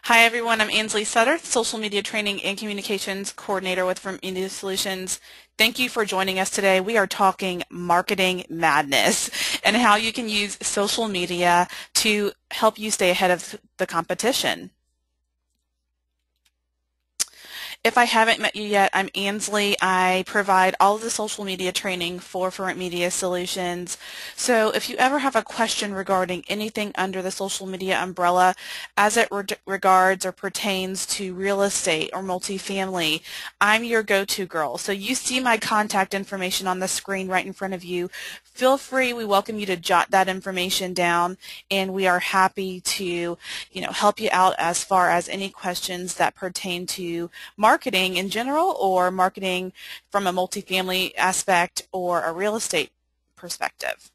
Hi everyone, I'm Ansley Sutter, Social Media Training and Communications Coordinator with ForRent Media Solutions. Thank you for joining us today. We are talking marketing madness and how you can use social media to help you stay ahead of the competition. If I haven't met you yet, I'm Ansley. I provide all of the social media training for ForRent Media Solutions. So if you ever have a question regarding anything under the social media umbrella as it regards or pertains to real estate or multifamily, I'm your go-to girl. So you see my contact information on the screen right in front of you. Feel free, we welcome you to jot that information down, and we are happy to, help you out as far as any questions that pertain to marketing in general or marketing from a multifamily aspect or a real estate perspective.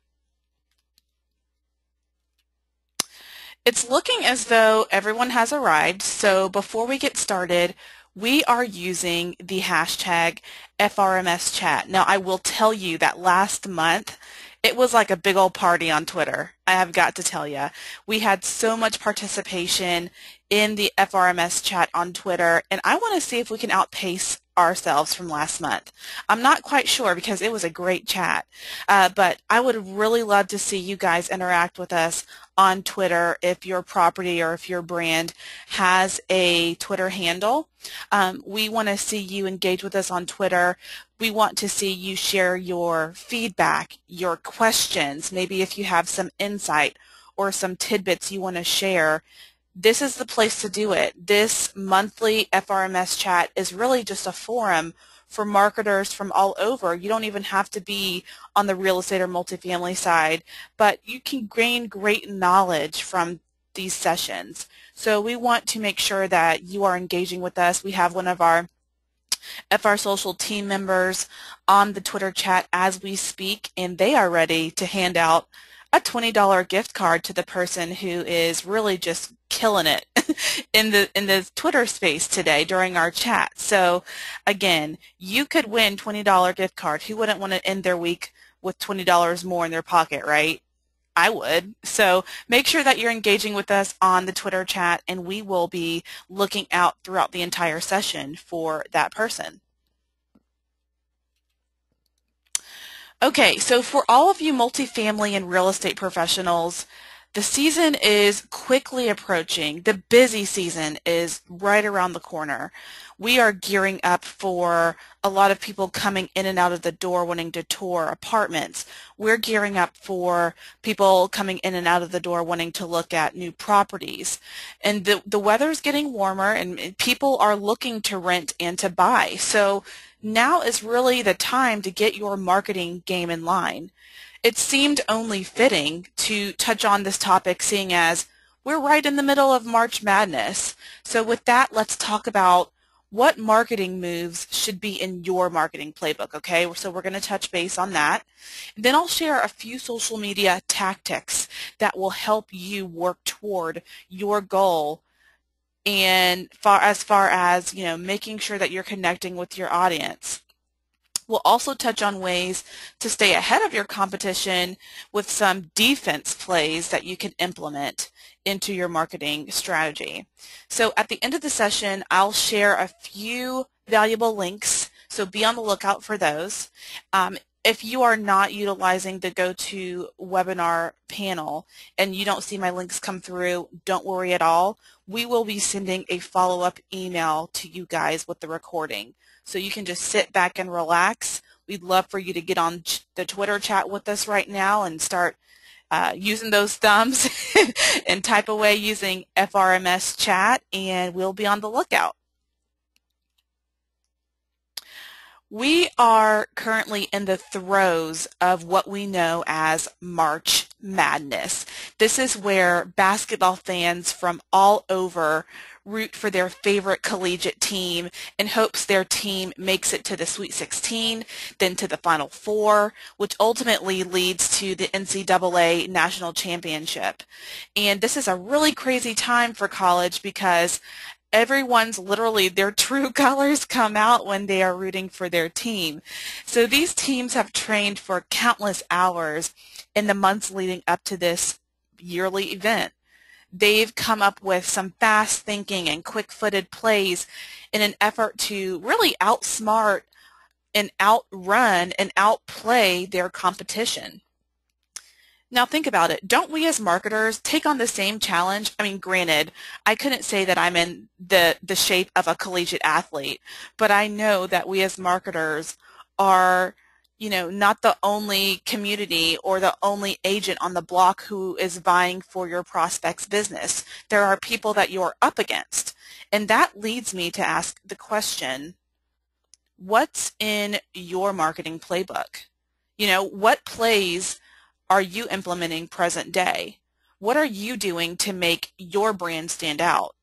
It's looking as though everyone has arrived, so before we get started, we are using the hashtag FRMSchat. Now, I will tell you that last month, it was like a big old party on Twitter. I have got to tell you. We had so much participation in the FRMS chat on Twitter, and I want to see if we can outpace ourselves from last month. I'm not quite sure because it was a great chat, but I would really love to see you guys interact with us on Twitter if your property or if your brand has a Twitter handle. We want to see you engage with us on Twitter. We want to see you share your feedback, your questions, maybe if you have some insight or some tidbits you want to share. This is the place to do it. This monthly FRMS chat is really just a forum for marketers from all over. You don't even have to be on the real estate or multifamily side, but you can gain great knowledge from these sessions. So we want to make sure that you are engaging with us. We have one of our FR Social team members on the Twitter chat as we speak, and they are ready to hand out a $20 gift card to the person who is really just killing it in the Twitter space today during our chat. So again, you could win $20 gift card. Who wouldn't want to end their week with $20 more in their pocket, right? I would. So make sure that you're engaging with us on the Twitter chat, and we will be looking out throughout the entire session for that person. Okay, so for all of you multifamily and real estate professionals, the season is quickly approaching. The busy season is right around the corner. We are gearing up for a lot of people coming in and out of the door wanting to tour apartments. We're gearing up for people coming in and out of the door wanting to look at new properties. And the weather's getting warmer, and people are looking to rent and to buy. So now is really the time to get your marketing game in line. It seemed only fitting to touch on this topic, seeing as we're right in the middle of March Madness. So with that, let's talk about what marketing moves should be in your marketing playbook, okay? So we're going to touch base on that. Then I'll share a few social media tactics that will help you work toward your goal, and as far as making sure that you're connecting with your audience. We'll also touch on ways to stay ahead of your competition with some defense plays that you can implement into your marketing strategy. So at the end of the session, I'll share a few valuable links, so be on the lookout for those. If you are not utilizing the GoToWebinar panel and you don't see my links come through, don't worry at all. We will be sending a follow-up email to you guys with the recording. So you can just sit back and relax. We'd love for you to get on the Twitter chat with us right now and start using those thumbs and type away using FRMS chat, and we'll be on the lookout. We are currently in the throes of what we know as March Madness. This is where basketball fans from all over root for their favorite collegiate team in hopes their team makes it to the Sweet 16, then to the Final Four, which ultimately leads to the NCAA National Championship. And this is a really crazy time for college because everyone's literally, their true colors come out when they are rooting for their team. So these teams have trained for countless hours in the months leading up to this yearly event. they've come up with some fast thinking and quick-footed plays in an effort to really outsmart and outrun and outplay their competition. Now think about it. Don't we as marketers take on the same challenge? I mean, granted, I couldn't say that I'm in the shape of a collegiate athlete, but I know that we as marketers are, not the only community or the only agent on the block who is vying for your prospect's business. There are people that you're up against. And that leads me to ask the question, what's in your marketing playbook? What plays are you implementing present day? What are you doing to make your brand stand out?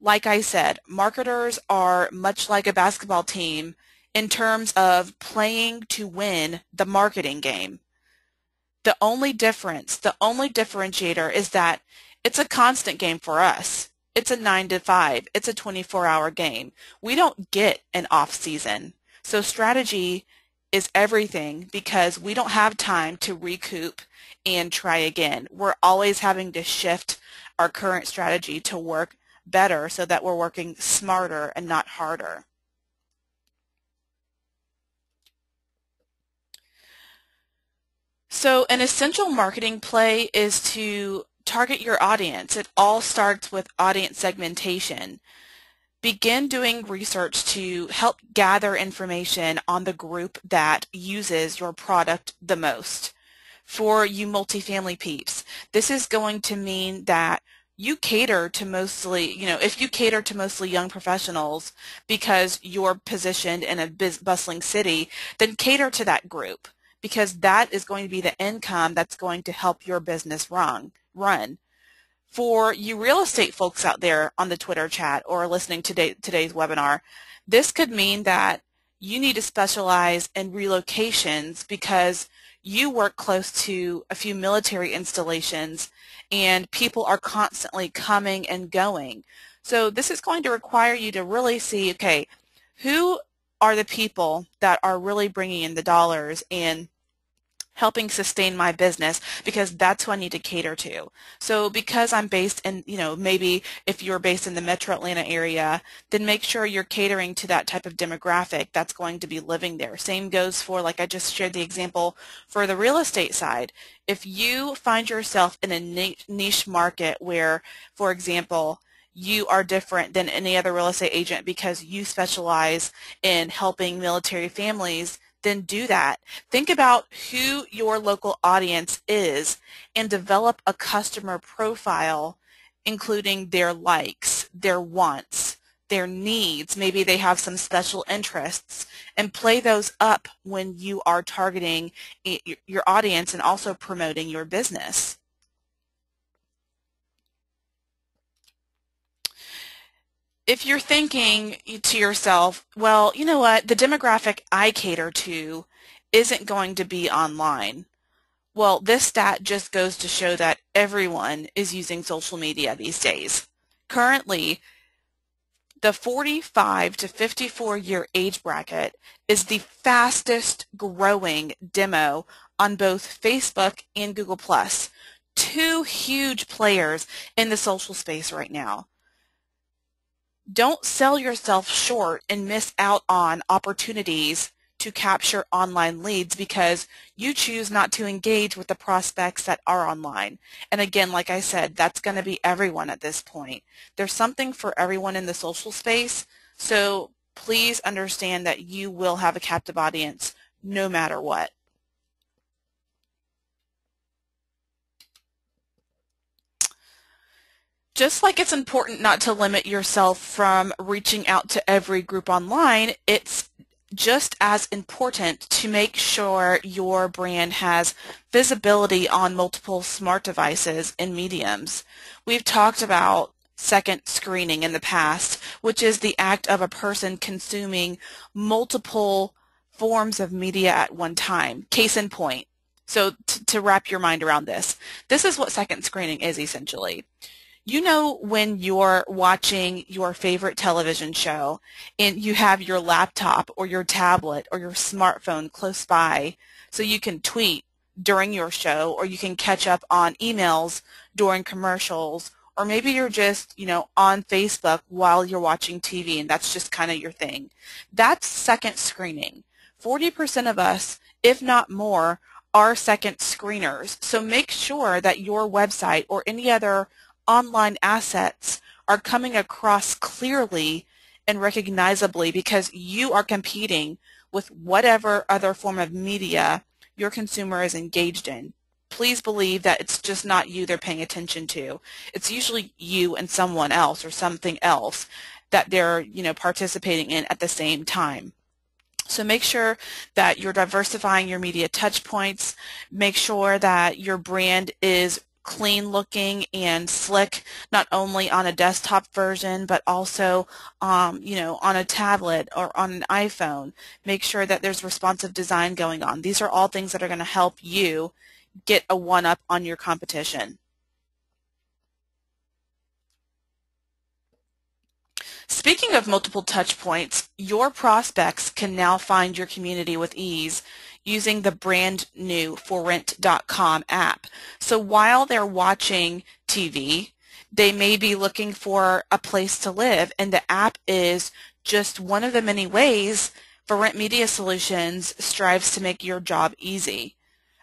Like I said, marketers are much like a basketball team in terms of playing to win the marketing game. The only difference, the only differentiator is that it's a constant game for us. It's a 9 to 5. It's a 24-hour game. We don't get an off season. So strategy is everything because we don't have time to recoup and try again. We're always having to shift our current strategy to work better so that we're working smarter and not harder. So an essential marketing play is to target your audience. It all starts with audience segmentation. Begin doing research to help gather information on the group that uses your product the most. For you multifamily peeps, this is going to mean that you cater to mostly, if you cater to mostly young professionals because you're positioned in a bustling city, then cater to that group because that is going to be the income that's going to help your business run. For you real estate folks out there on the Twitter chat or listening to today's webinar, this could mean that you need to specialize in relocations because you work close to a few military installations and people are constantly coming and going. So this is going to require you to really see, okay, who are the people that are really bringing in the dollars and helping sustain my business because that's who I need to cater to. So because I'm based in, maybe if you're based in the Metro Atlanta area, then make sure you're catering to that type of demographic that's going to be living there. Same goes for, like I just shared the example for the real estate side. If you find yourself in a niche market where, for example, you are different than any other real estate agent because you specialize in helping military families, then do that. Think about who your local audience is and develop a customer profile including their likes, their wants, their needs. Maybe they have some special interests and play those up when you are targeting your audience and also promoting your business. If you're thinking to yourself, well, you know what, the demographic I cater to isn't going to be online. Well, this stat just goes to show that everyone is using social media these days. Currently, the 45 to 54 year age bracket is the fastest growing demo on both Facebook and Google+. Two huge players in the social space right now. Don't sell yourself short and miss out on opportunities to capture online leads because you choose not to engage with the prospects that are online. And again, like I said, that's going to be everyone at this point. There's something for everyone in the social space, so please understand that you will have a captive audience no matter what. Just like it's important not to limit yourself from reaching out to every group online, it's just as important to make sure your brand has visibility on multiple smart devices and mediums. We've talked about second screening in the past, which is the act of a person consuming multiple forms of media at one time. Case in point. So to wrap your mind around this is what second screening is essentially. You know when you're watching your favorite television show and you have your laptop or your tablet or your smartphone close by so you can tweet during your show or you can catch up on emails during commercials or maybe you're just, on Facebook while you're watching TV and that's just kind of your thing. That's second screening. 40% of us, if not more, are second screeners. So make sure that your website or any other online assets are coming across clearly and recognizably because you are competing with whatever other form of media your consumer is engaged in. Please believe that it's just not you they're paying attention to. It's usually you and someone else or something else that they're, participating in at the same time. So make sure that you're diversifying your media touch points. Make sure that your brand is clean looking and slick, not only on a desktop version, but also, on a tablet or on an iPhone. Make sure that there's responsive design going on. These are all things that are going to help you get a one-up on your competition. Speaking of multiple touch points, your prospects can now find your community with ease using the brand new ForRent.com app. So while they're watching TV, they may be looking for a place to live, and the app is just one of the many ways ForRent Media Solutions strives to make your job easy.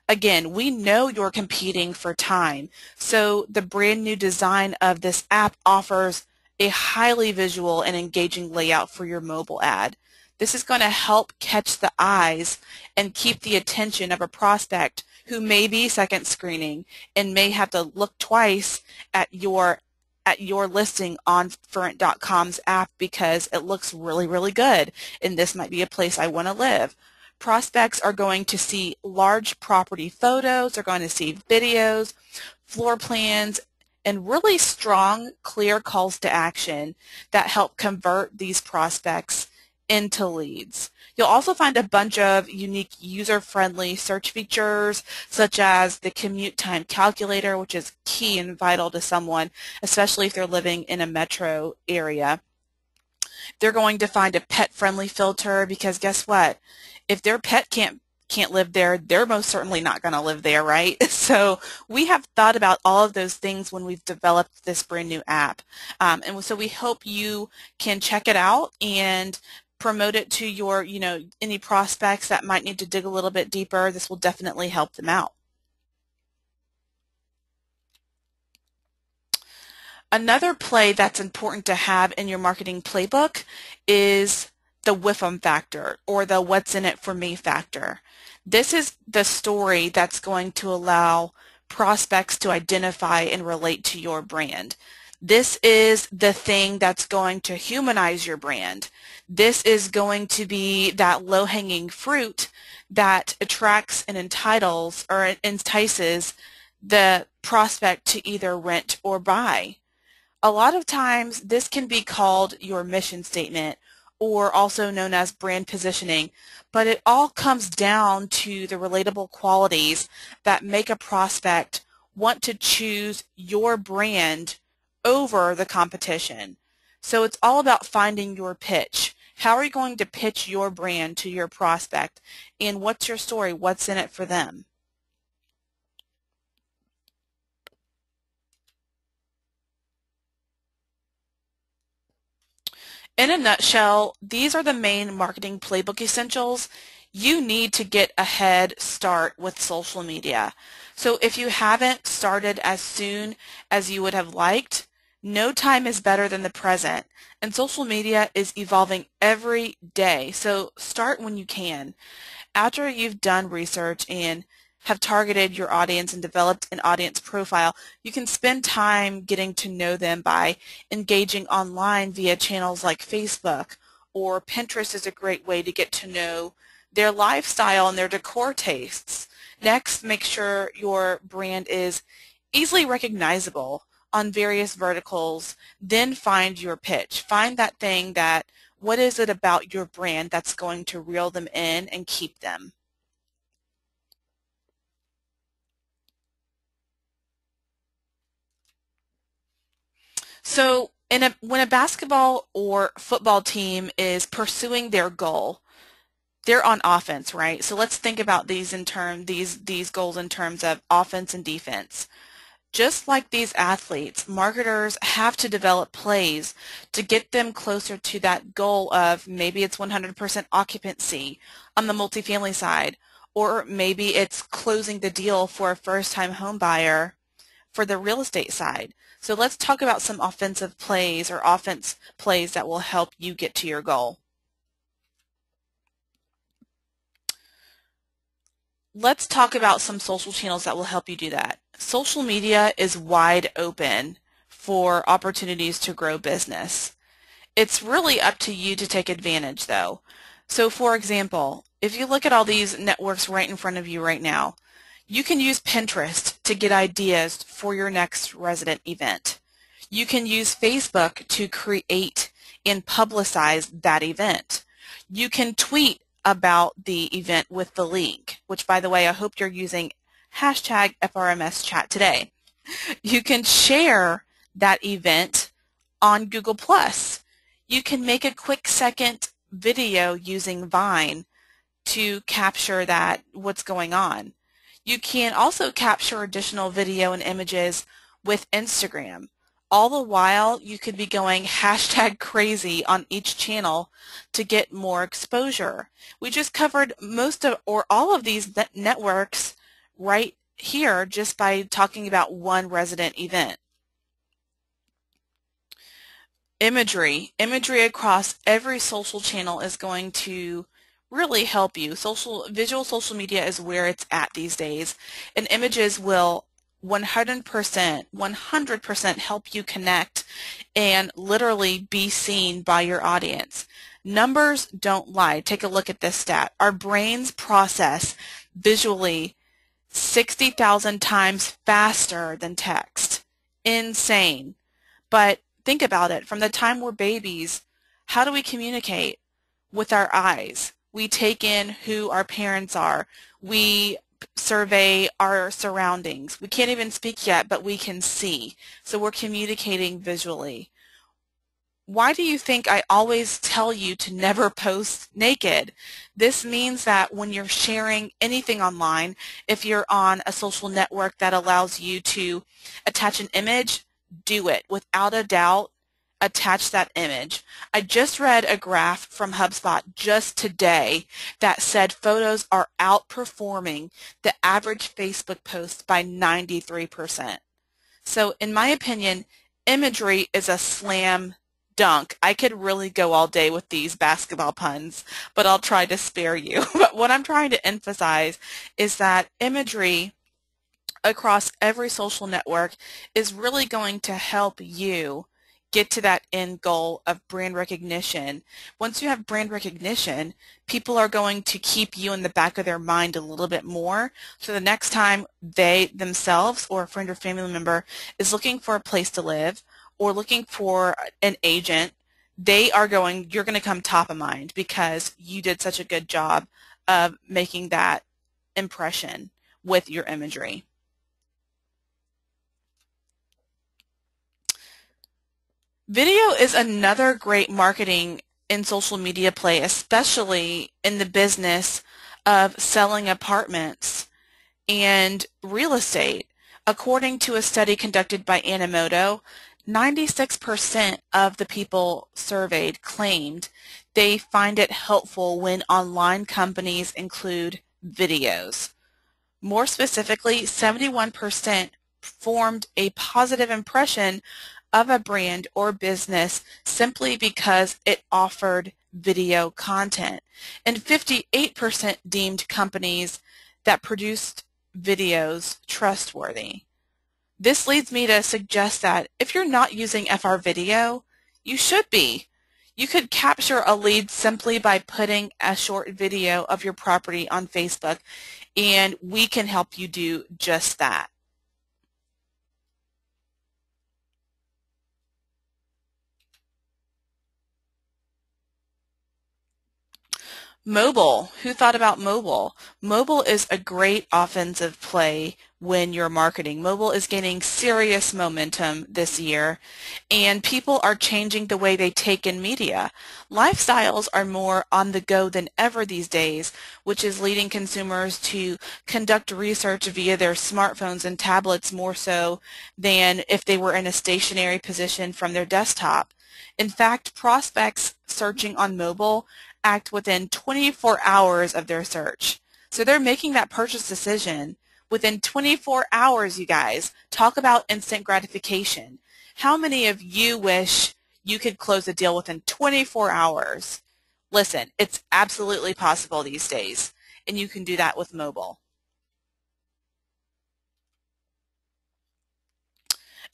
Again, we know you're competing for time, so the brand new design of this app offers a highly visual and engaging layout for your mobile ad. This is going to help catch the eyes and keep the attention of a prospect who may be second screening and may have to look twice at your listing on ForRent.com's app because it looks really, really good, and this might be a place I want to live. Prospects are going to see large property photos, they're going to see videos, floor plans, and really strong, clear calls to action that help convert these prospects into leads. You'll also find a bunch of unique user-friendly search features such as the commute time calculator, which is key and vital to someone, especially if they're living in a metro area. They're going to find a pet-friendly filter because guess what? If their pet can't live there, they're most certainly not going to live there, right? So we have thought about all of those things when we've developed this brand new app. And so we hope you can check it out and promote it to your, any prospects that might need to dig a little bit deeper. This will definitely help them out. Another play that's important to have in your marketing playbook is the whiff 'em factor, or the what's in it for me factor. This is the story that's going to allow prospects to identify and relate to your brand. This is the thing that's going to humanize your brand. This is going to be that low-hanging fruit that attracts and entices the prospect to either rent or buy. A lot of times this can be called your mission statement, or also known as brand positioning, but it all comes down to the relatable qualities that make a prospect want to choose your brand over the competition. So it's all about finding your pitch. How are you going to pitch your brand to your prospect? And what's your story? What's in it for them? In a nutshell, these are the main marketing playbook essentials. You need to get a head start with social media. So if you haven't started as soon as you would have liked, no time is better than the present. And social media is evolving every day. So start when you can. After you've done research and have targeted your audience and developed an audience profile, you can spend time getting to know them by engaging online via channels like Facebook, or Pinterest is a great way to get to know their lifestyle and their decor tastes. Next, make sure your brand is easily recognizable on various verticals. Then find your pitch. Find that thing that, what is it about your brand that's going to reel them in and keep them? So when a basketball or football team is pursuing their goal, they're on offense, right? So let's think about these goals in terms of offense and defense. Just like these athletes, marketers have to develop plays to get them closer to that goal of maybe it's 100% occupancy on the multifamily side, or maybe it's closing the deal for a first-time home buyer for the real estate side. So let's talk about some offensive plays or offense plays that will help you get to your goal. Let's talk about some social channels that will help you do that. Social media is wide open for opportunities to grow business. It's really up to you to take advantage though. So for example, if you look at all these networks right in front of you right now, you can use Pinterest to get ideas for your next resident event. You can use Facebook to create and publicize that event. You can tweet about the event with the link, which by the way, I hope you're using hashtag FRMS chat today. You can share that event on Google+. You can make a quick second video using Vine to capture what's going on. You can also capture additional video and images with Instagram. All the while, you could be going hashtag crazy on each channel to get more exposure. We just covered most of or all of these networks right here just by talking about one resident event. Imagery. Imagery across every social channel is going to really help you. Visual social media is where it's at these days, and images will 100% help you connect and literally be seen by your audience. Numbers don't lie. Take a look at this stat. Our brains process visually 60,000 times faster than text. Insane. But think about it. From the time we're babies, how do we communicate? With our eyes. We take in who our parents are. We survey our surroundings. We can't even speak yet, but we can see. So we're communicating visually. Why do you think I always tell you to never post naked? This means that when you're sharing anything online, if you're on a social network that allows you to attach an image, do it. Without a doubt, attach that image. I just read a graph from HubSpot just today that said photos are outperforming the average Facebook post by 93%. So in my opinion, imagery is a slam dunk. I could really go all day with these basketball puns, but I'll try to spare you. But what I'm trying to emphasize is that imagery across every social network is really going to help you get to that end goal of brand recognition. Once you have brand recognition, people are going to keep you in the back of their mind a little bit more. So the next time they themselves or a friend or family member is looking for a place to live or looking for an agent, you're going to come top of mind because you did such a good job of making that impression with your imagery. Video is another great marketing and social media play, especially in the business of selling apartments and real estate. According to a study conducted by Animoto, 96% of the people surveyed claimed they find it helpful when online companies include videos. More specifically, 71% formed a positive impression of a brand or business simply because it offered video content, and 58% deemed companies that produced videos trustworthy. This leads me to suggest that if you're not using FR Video, you should be. You could capture a lead simply by putting a short video of your property on Facebook, and we can help you do just that. Mobile. Who thought about mobile? Mobile is a great offensive play when you're marketing. Mobile is gaining serious momentum this year, and people are changing the way they take in media. Lifestyles are more on the go than ever these days, which is leading consumers to conduct research via their smartphones and tablets more so than if they were in a stationary position from their desktop. In fact, prospects searching on mobile act within 24 hours of their search. So they're making that purchase decision within 24 hours, you guys. Talk about instant gratification. How many of you wish you could close a deal within 24 hours? Listen, it's absolutely possible these days, and you can do that with mobile.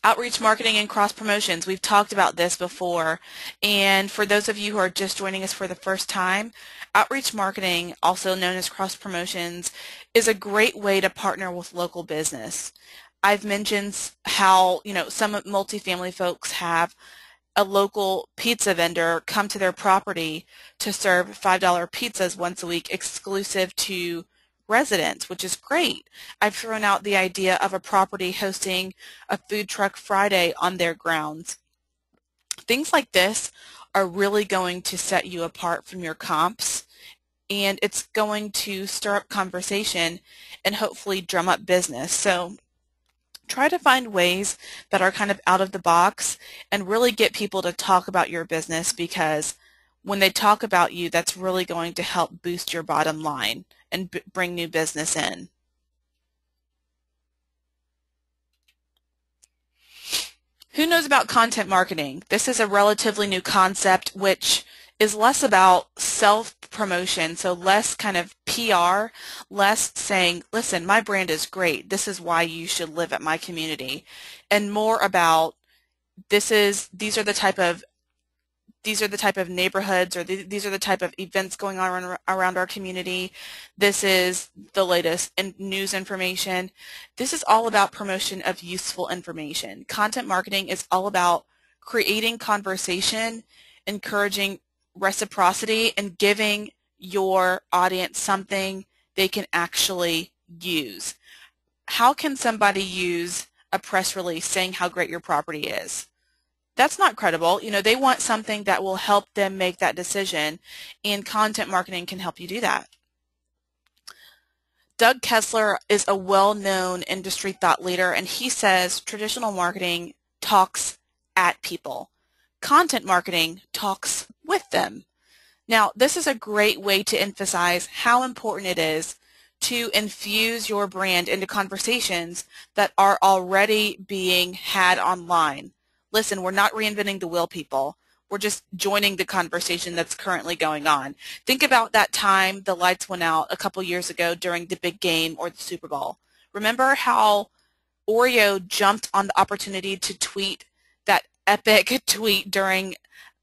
Outreach marketing and cross promotions. We've talked about this before, and for those of you who are just joining us for the first time, outreach marketing, also known as cross promotions, is a great way to partner with local business. I've mentioned how, some multifamily folks have a local pizza vendor come to their property to serve $5 pizzas once a week exclusive to residents, which is great. I've thrown out the idea of a property hosting a food truck Friday on their grounds. Things like this are really going to set you apart from your comps, and it's going to stir up conversation and hopefully drum up business. So try to find ways that are kind of out of the box and really get people to talk about your business, because when they talk about you, that's really going to help boost your bottom line and bring new business in. Who knows about content marketing? This is a relatively new concept which is less about self-promotion, so less kind of PR, less saying, listen, my brand is great, this is why you should live at my community, and more about these are the type of neighborhoods, or these are the type of events going on around our community. This is the latest news information. This is all about promotion of useful information. Content marketing is all about creating conversation, encouraging reciprocity, and giving your audience something they can actually use. How can somebody use a press release saying how great your property is? That's not credible. They want something that will help them make that decision, and content marketing can help you do that. Doug Kessler is a well-known industry thought leader, and he says traditional marketing talks at people. Content marketing talks with them. Now, this is a great way to emphasize how important it is to infuse your brand into conversations that are already being had online. Listen, we're not reinventing the wheel, people. We're just joining the conversation that's currently going on. Think about that time the lights went out a couple years ago during the big game or the Super Bowl. Remember how Oreo jumped on the opportunity to tweet that epic tweet during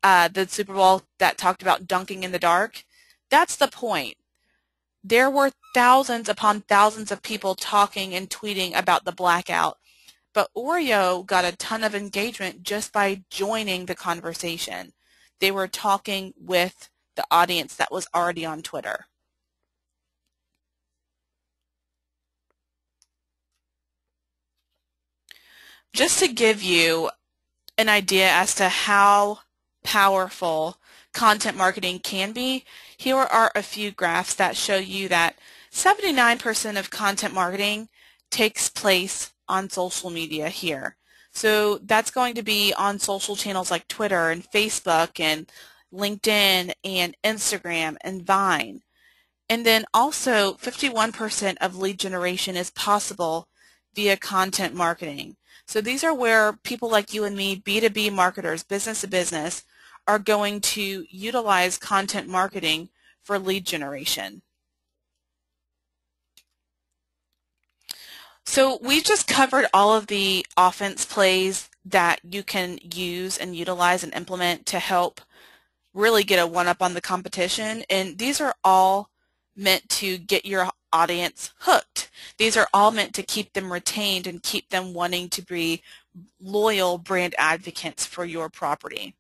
the Super Bowl that talked about dunking in the dark? That's the point. There were thousands upon thousands of people talking and tweeting about the blackout, but Oreo got a ton of engagement just by joining the conversation. They were talking with the audience that was already on Twitter. Just to give you an idea as to how powerful content marketing can be, here are a few graphs that show you that 79% of content marketing takes place on social media here. So that's going to be on social channels like Twitter and Facebook and LinkedIn and Instagram and Vine. And then also 51% of lead generation is possible via content marketing. So these are where people like you and me, B2B marketers, business to business, are going to utilize content marketing for lead generation. So we've just covered all of the offense plays that you can use and utilize and implement to help really get a one-up on the competition, and these are all meant to get your audience hooked. These are all meant to keep them retained and keep them wanting to be loyal brand advocates for your property.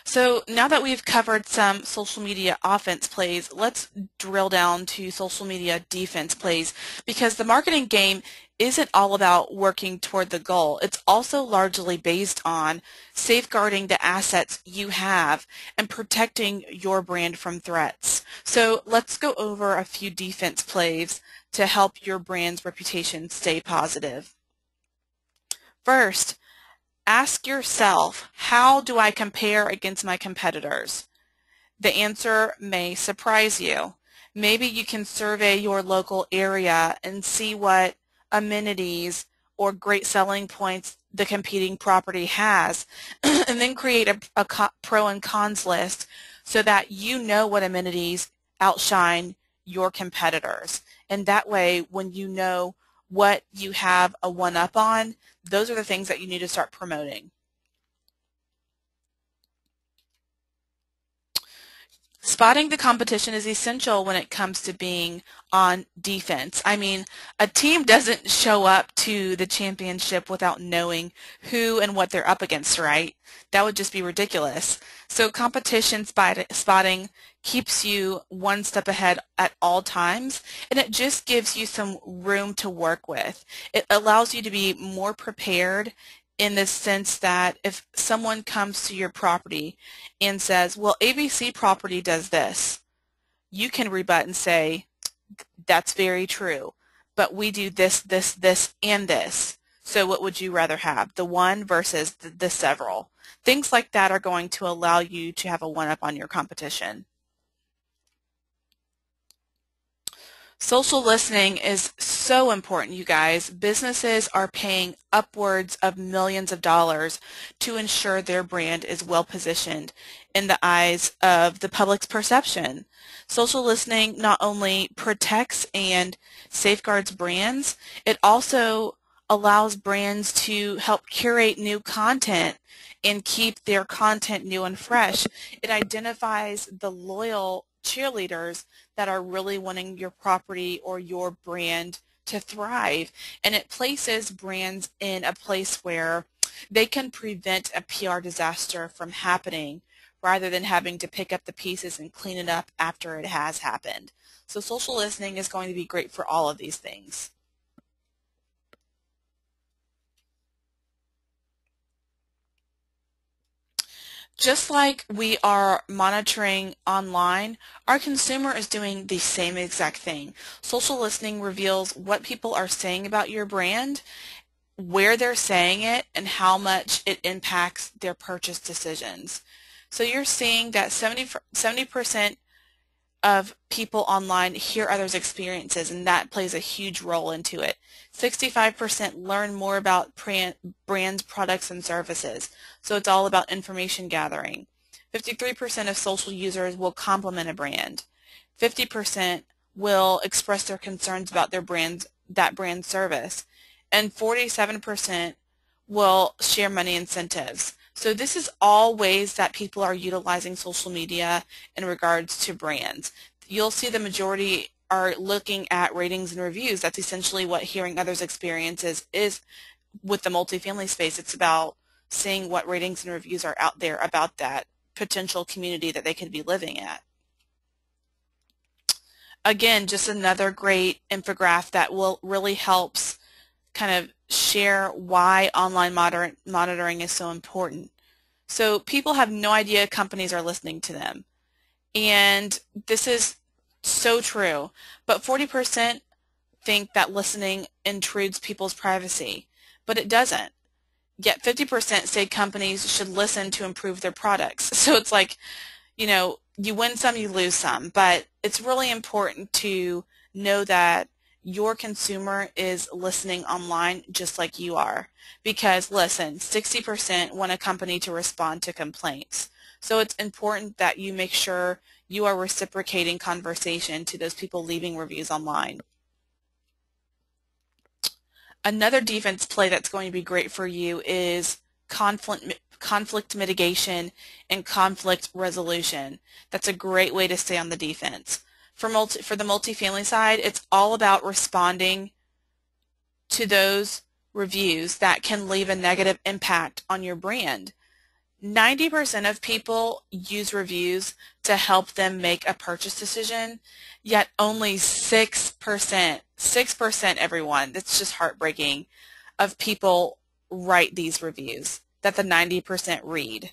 So now that we've covered some social media offense plays, let's drill down to social media defense plays, because the marketing game isn't all about working toward the goal. It's also largely based on safeguarding the assets you have and protecting your brand from threats. So let's go over a few defense plays to help your brand's reputation stay positive. First, ask yourself, how do I compare against my competitors? The answer may surprise you. Maybe you can survey your local area and see what amenities or great selling points the competing property has, and then create a pro and cons list so that you know what amenities outshine your competitors. And that way, when you know what you have a one-up on, those are the things that you need to start promoting. Spotting the competition is essential when it comes to being on defense. I mean, a team doesn't show up to the championship without knowing who and what they're up against, right? That would just be ridiculous. So competition spotting keeps you one step ahead at all times, and it just gives you some room to work with. It allows you to be more prepared in the sense that if someone comes to your property and says, well, ABC property does this, you can rebut and say, that's very true, but we do this, this, this, and this. So what would you rather have, the one versus the several? Things like that are going to allow you to have a one-up on your competition. Social listening is so important, you guys. Businesses are paying upwards of millions of dollars to ensure their brand is well positioned in the eyes of the public's perception. Social listening not only protects and safeguards brands, it also allows brands to help curate new content and keep their content new and fresh. It identifies the loyal cheerleaders that are really wanting your property or your brand to thrive, and it places brands in a place where they can prevent a PR disaster from happening rather than having to pick up the pieces and clean it up after it has happened. So social listening is going to be great for all of these things. Just like we are monitoring online, our consumer is doing the same exact thing. Social listening reveals what people are saying about your brand, where they're saying it, and how much it impacts their purchase decisions. So you're seeing that 70% of people online hear others' experiences, and that plays a huge role into it. 65% learn more about brands, products, and services. So it's all about information gathering. 53% of social users will compliment a brand. 50% will express their concerns about that brand's service. And 47% will share money incentives. So this is all ways that people are utilizing social media in regards to brands. You'll see the majority are looking at ratings and reviews. That's essentially what hearing others' experiences is with the multifamily space. It's about seeing what ratings and reviews are out there about that potential community that they could be living at. Again, just another great infographic that will really helps kind of share why online monitoring is so important. So people have no idea companies are listening to them. And this is so true. But 40% think that listening intrudes people's privacy, but it doesn't. Yet 50% say companies should listen to improve their products. So it's like, you know, you win some, you lose some, but it's really important to know that your consumer is listening online just like you are. Because listen, 60% want a company to respond to complaints. So it's important that you make sure you are reciprocating conversation to those people leaving reviews online. Another defense play that's going to be great for you is conflict mitigation and conflict resolution. That's a great way to stay on the defense. For the multifamily side, it's all about responding to those reviews that can leave a negative impact on your brand. 90% of people use reviews to help them make a purchase decision, yet only 6%, everyone, that's just heartbreaking, of people write these reviews that the 90% read.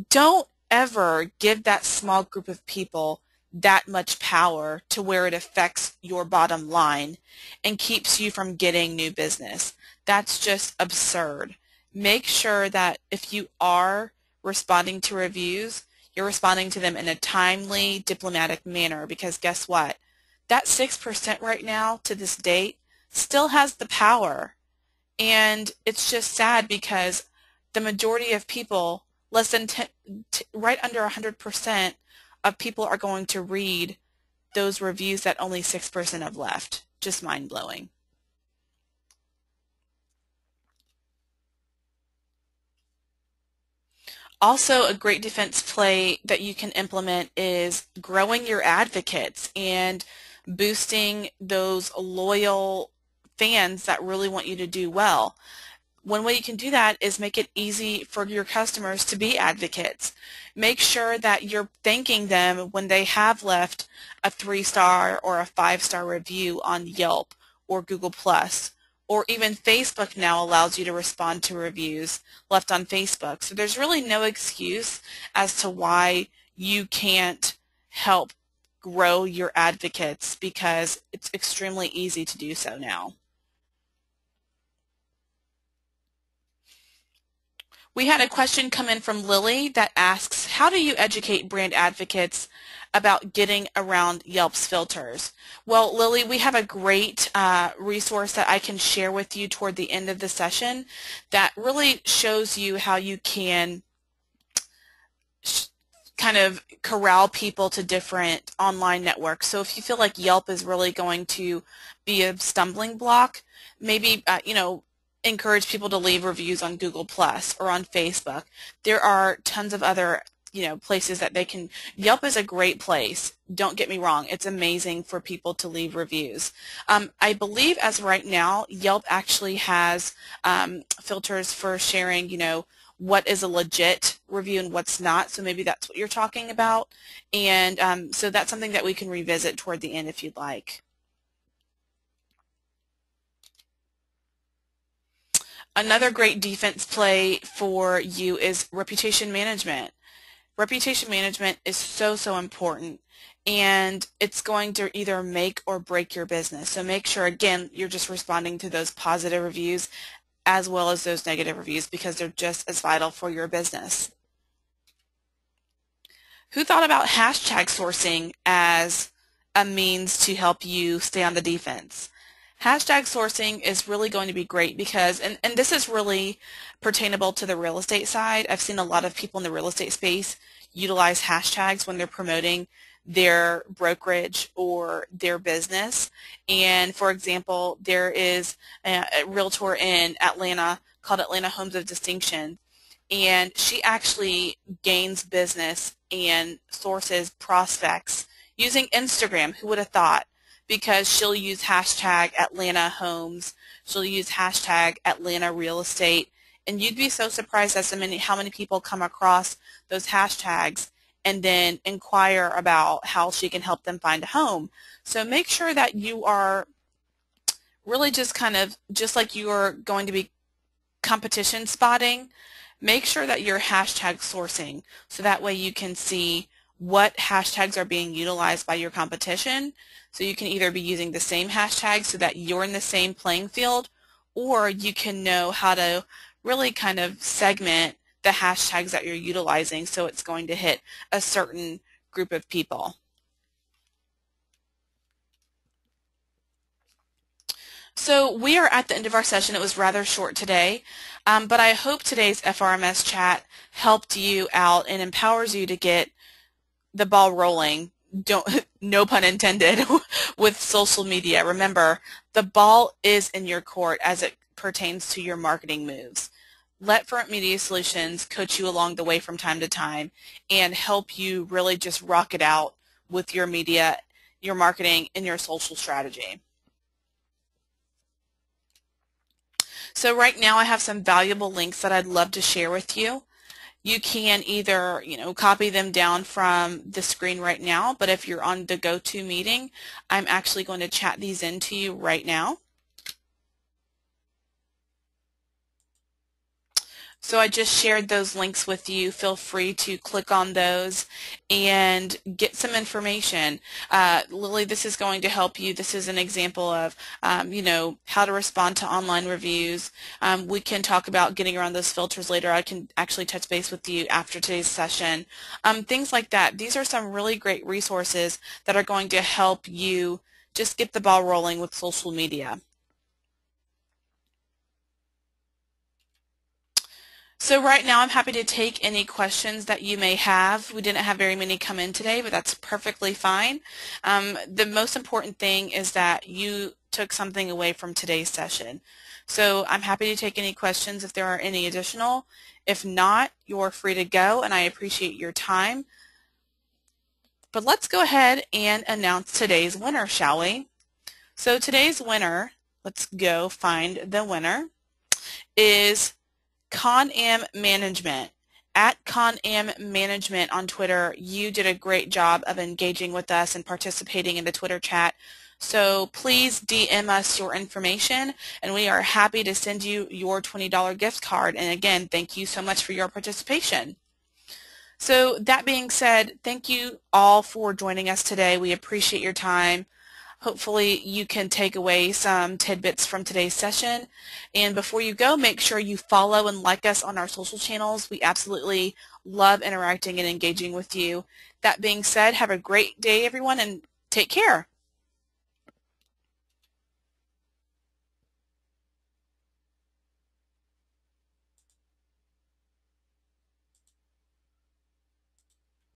Don't ever give that small group of people that much power to where it affects your bottom line and keeps you from getting new business. That's just absurd. Make sure that if you are responding to reviews, you're responding to them in a timely, diplomatic manner, because guess what? That 6% right now to this date still has the power. And it's just sad because the majority of people, less than 10, right under 100% of people are going to read those reviews that only 6% have left. Just mind-blowing. Also, a great defense play that you can implement is growing your advocates and boosting those loyal fans that really want you to do well. One way you can do that is make it easy for your customers to be advocates. Make sure that you're thanking them when they have left a 3-star or a 5-star review on Yelp or Google Plus, or even Facebook now allows you to respond to reviews left on Facebook. So there's really no excuse as to why you can't help grow your advocates, because it's extremely easy to do so now. We had a question come in from Lily that asks, how do you educate brand advocates about getting around Yelp's filters? Well, Lily, we have a great resource that I can share with you toward the end of the session that really shows you how you can kind of corral people to different online networks. So if you feel like Yelp is really going to be a stumbling block, maybe, encourage people to leave reviews on Google Plus or on Facebook. There are tons of other places that they can. Yelp is a great place. Don't get me wrong. It's amazing for people to leave reviews. I believe as right now, Yelp actually has filters for sharing, what is a legit review and what's not. So maybe that's what you're talking about. And so that's something that we can revisit toward the end if you'd like. Another great defense play for you is reputation management. Reputation management is so, so important, and it's going to either make or break your business. So make sure, again, you're just responding to those positive reviews as well as those negative reviews, because they're just as vital for your business. Who thought about hashtag sourcing as a means to help you stay on the defense? Hashtag sourcing is really going to be great because, and this is really pertainable to the real estate side. I've seen a lot of people in the real estate space utilize hashtags when they're promoting their brokerage or their business. And for example, there is a realtor in Atlanta called Atlanta Homes of Distinction, and she actually gains business and sources prospects using Instagram. Who would have thought? Because she'll use hashtag Atlanta Homes, she'll use hashtag Atlanta Real Estate, and you'd be so surprised as to how many people come across those hashtags and then inquire about how she can help them find a home. So make sure that you are really just like you're going to be competition spotting, make sure that you're hashtag sourcing, so that way you can see what hashtags are being utilized by your competition. So you can either be using the same hashtag so that you're in the same playing field, or you can know how to really kind of segment the hashtags that you're utilizing so it's going to hit a certain group of people. So we are at the end of our session. It was rather short today, but I hope today's FRMS chat helped you out and empowers you to get the ball rolling, no pun intended, with social media. Remember, the ball is in your court as it pertains to your marketing moves. Let ForRent Media Solutions coach you along the way from time to time and help you really just rock it out with your media, your marketing, and your social strategy. So right now I have some valuable links that I'd love to share with you. You can either, copy them down from the screen right now, but if you're on the go-to meeting, I'm actually going to chat these into you right now. So I just shared those links with you. Feel free to click on those and get some information. Lily, this is going to help you. This is an example of, how to respond to online reviews. We can talk about getting around those filters later. I can actually touch base with you after today's session. Things like that. These are some really great resources that are going to help you just get the ball rolling with social media. So right now I'm happy to take any questions that you may have. We didn't have very many come in today, but that's perfectly fine. The most important thing is that you took something away from today's session. So I'm happy to take any questions if there are any additional. If not, you're free to go, and I appreciate your time. But let's go ahead and announce today's winner, shall we? So today's winner, let's go find the winner, is ConAm Management. At ConAm Management on Twitter, you did a great job of engaging with us and participating in the Twitter chat. So please DM us your information, and we are happy to send you your $20 gift card. And again, thank you so much for your participation. So that being said, thank you all for joining us today. We appreciate your time. Hopefully you can take away some tidbits from today's session. And before you go, make sure you follow and like us on our social channels. We absolutely love interacting and engaging with you. That being said, have a great day, everyone, and take care.